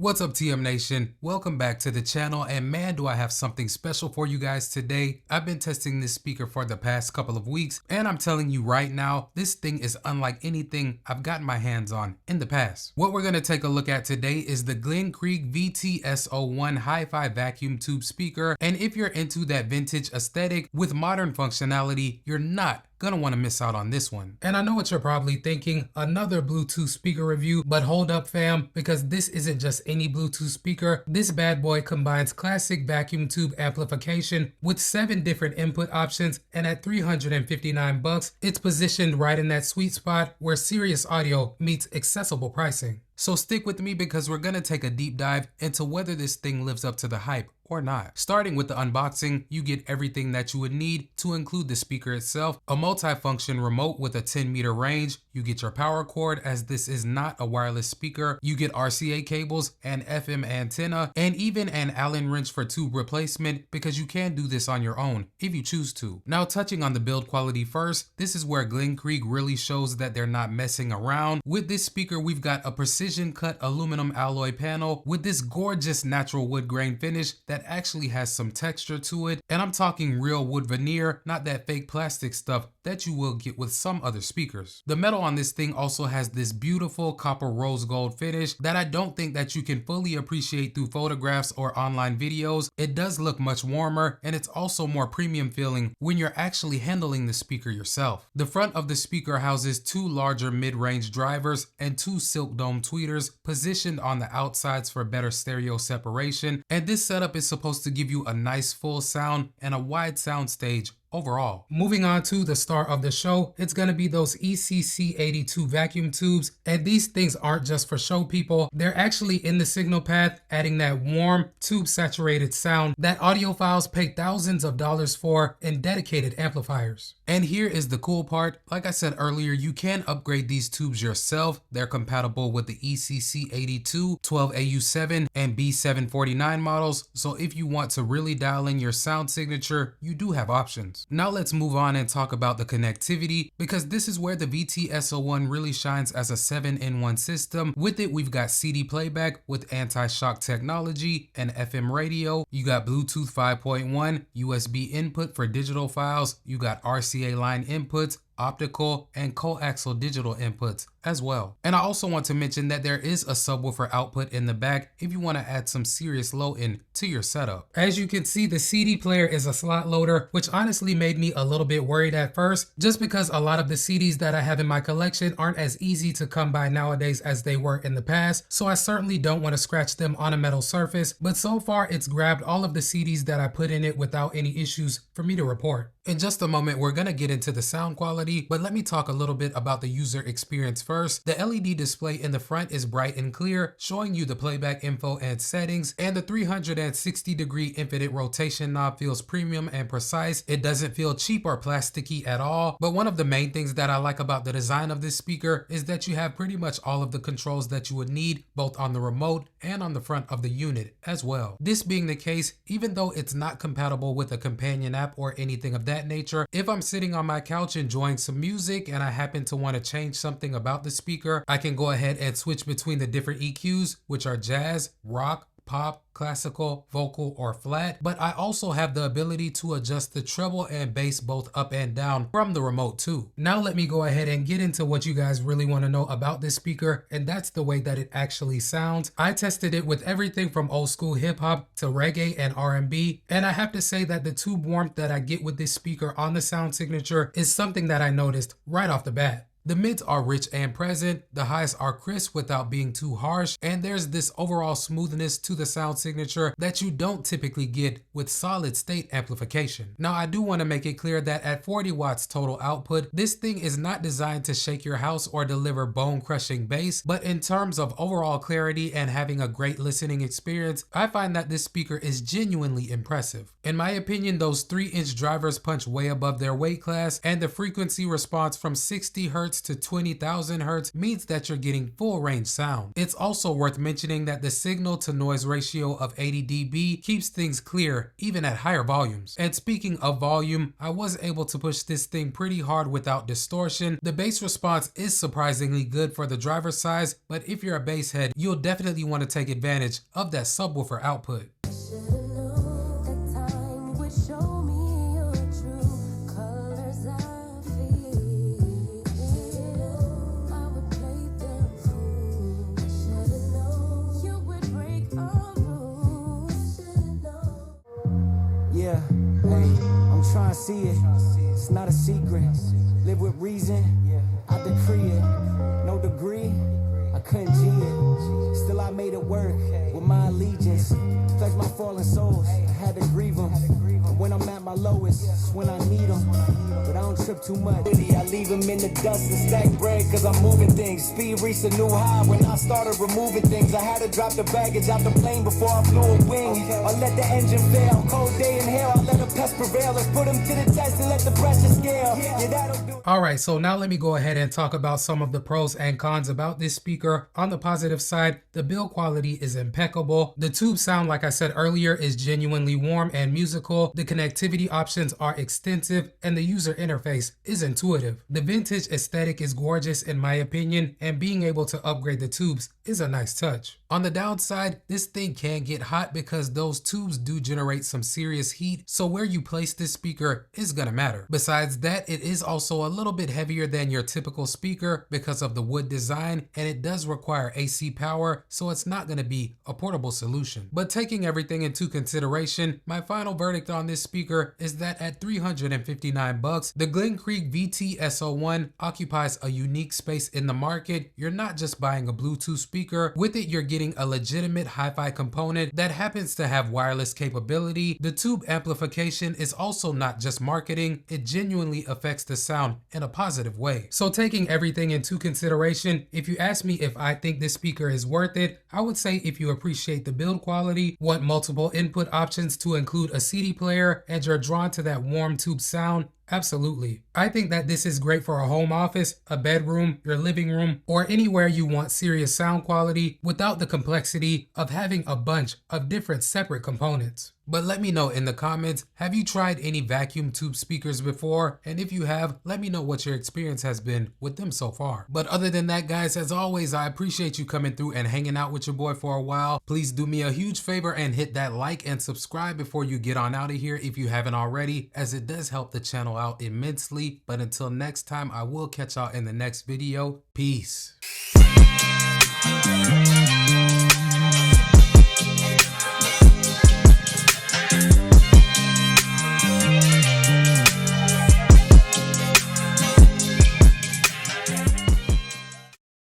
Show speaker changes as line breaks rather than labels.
What's up, TM Nation? Welcome back to the channel, and man, do I have something special for you guys today. I've been testing this speaker for the past couple of weeks, and I'm telling you right now, this thing is unlike anything I've gotten my hands on in the past. What we're going to take a look at today is the GLENCREAG VTS01 HiFi vacuum tube speaker, and if you're into that vintage aesthetic with modern functionality, you're not gonna want to miss out on this one. And I know what you're probably thinking, another Bluetooth speaker review, but hold up fam, because this isn't just any Bluetooth speaker. This bad boy combines classic vacuum tube amplification with 7 different input options, and at $359, it's positioned right in that sweet spot where serious audio meets accessible pricing. So stick with me because we're gonna take a deep dive into whether this thing lives up to the hype or not. Starting with the unboxing, you get everything that you would need to include the speaker itself, a multi-function remote with a 10-meter range, you get your power cord as this is not a wireless speaker, you get RCA cables, an FM antenna, and even an Allen wrench for tube replacement because you can do this on your own if you choose to. Now touching on the build quality first, this is where GLENCREAG really shows that they're not messing around. With this speaker, we've got a precision cut aluminum alloy panel with this gorgeous natural wood grain finish that actually has some texture to it, and I'm talking real wood veneer, not that fake plastic stuff that you will get with some other speakers. The metal on this thing also has this beautiful copper rose gold finish that I don't think that you can fully appreciate through photographs or online videos. It does look much warmer, and it's also more premium feeling when you're actually handling the speaker yourself. The front of the speaker houses 2 larger mid-range drivers and 2 silk dome tweeters positioned on the outsides for better stereo separation, and this setup is supposed to give you a nice full sound and a wide sound stage overall. Moving on to the star of the show, it's going to be those ECC82 vacuum tubes, and these things aren't just for show people. They're actually in the signal path, adding that warm tube saturated sound that audiophiles pay thousands of dollars for in dedicated amplifiers. And here is the cool part. Like I said earlier, you can upgrade these tubes yourself. They're compatible with the ECC82, 12AU7, and B749 models, so if you want to really dial in your sound signature, you do have options. Now let's move on and talk about the connectivity, because this is where the VTS01 really shines as a 7-in-1 system. With it, we've got CD playback with anti-shock technology and FM radio. You got Bluetooth 5.1, USB input for digital files. You got RCA line inputs, optical, and coaxial digital inputs as well. And I also want to mention that there is a subwoofer output in the back if you want to add some serious low end to your setup. As you can see, the CD player is a slot loader, which honestly made me a little bit worried at first, just because a lot of the CDs that I have in my collection aren't as easy to come by nowadays as they were in the past, so I certainly don't want to scratch them on a metal surface, but so far it's grabbed all of the CDs that I put in it without any issues for me to report. In just a moment, we're going to get into the sound quality, but let me talk a little bit about the user experience first. The LED display in the front is bright and clear, showing you the playback info and settings, and the 360-degree infinite rotation knob feels premium and precise. It doesn't feel cheap or plasticky at all, but one of the main things that I like about the design of this speaker is that you have pretty much all of the controls that you would need, both on the remote and on the front of the unit as well. This being the case, even though it's not compatible with a companion app or anything of that nature, if I'm sitting on my couch enjoying some music and I happen to want to change something about the speaker, I can go ahead and switch between the different EQs, which are jazz, rock, pop, classical, vocal, or flat, but I also have the ability to adjust the treble and bass both up and down from the remote too. Now let me go ahead and get into what you guys really want to know about this speaker, and that's the way that it actually sounds. I tested it with everything from old school hip hop to reggae and R&B, and I have to say that the tube warmth that I get with this speaker on the sound signature is something that I noticed right off the bat. The mids are rich and present, the highs are crisp without being too harsh, and there's this overall smoothness to the sound signature that you don't typically get with solid state amplification. Now I do want to make it clear that at 40 watts total output, this thing is not designed to shake your house or deliver bone crushing bass, but in terms of overall clarity and having a great listening experience, I find that this speaker is genuinely impressive. In my opinion, those 3-inch drivers punch way above their weight class, and the frequency response from 60 Hz Hz to 20,000 Hz means that you're getting full range sound. It's also worth mentioning that the signal to noise ratio of 80 dB keeps things clear even at higher volumes. And speaking of volume, I was able to push this thing pretty hard without distortion. The bass response is surprisingly good for the driver size, but if you're a bass head, you'll definitely want to take advantage of that subwoofer output.
Yeah, hey, I'm trying to see it. It's not a secret. Live with reason, I decree it. No degree, I couldn't G it. Still I made it work with my allegiance. Pledge my fallen souls, I had to grieve them. And when I'm at my lowest, it's when I need them. But I don't trip too much. I leave them in the dust and stack bread cause I'm moving things. Speed reached a new high when I started removing things. I had to drop the baggage out the plane before I flew a wing. I let the engine fail, cold day in hell, I let a pest prevail. Let's put them to the test and let the pressure scale. Yeah, that'll do.
Alright, so now let me go ahead and talk about some of the pros and cons about this speaker. On the positive side, the build quality is impeccable. The tube sound, like I said earlier, is genuinely warm and musical. The connectivity options are extensive and the user interface is intuitive. The vintage aesthetic is gorgeous in my opinion, and being able to upgrade the tubes is a nice touch. On the downside, this thing can get hot because those tubes do generate some serious heat, so where you place this speaker is gonna matter. Besides that, it is also a little bit heavier than your typical speaker because of the wood design, and it does require AC power, so it's not gonna be a portable solution. But taking everything into consideration, my final verdict on this speaker is that at $359, the GLENCREAG VTS01 occupies a unique space in the market. You're not just buying a Bluetooth speaker. With it, you're getting a legitimate hi-fi component that happens to have wireless capability. The tube amplification is also not just marketing, it genuinely affects the sound in a positive way. So taking everything into consideration, if you ask me if I think this speaker is worth it, I would say if you appreciate the build quality, want multiple input options to include a CD player, and you're drawn to that warm tube sound, absolutely. I think that this is great for a home office, a bedroom, your living room, or anywhere you want serious sound quality without the complexity of having a bunch of different separate components. But let me know in the comments, have you tried any vacuum tube speakers before? And if you have, let me know what your experience has been with them so far. But other than that, guys, as always, I appreciate you coming through and hanging out with your boy for a while. Please do me a huge favor and hit that like and subscribe before you get on out of here if you haven't already, as it does help the channel out immensely. But until next time, I will catch y'all in the next video. Peace.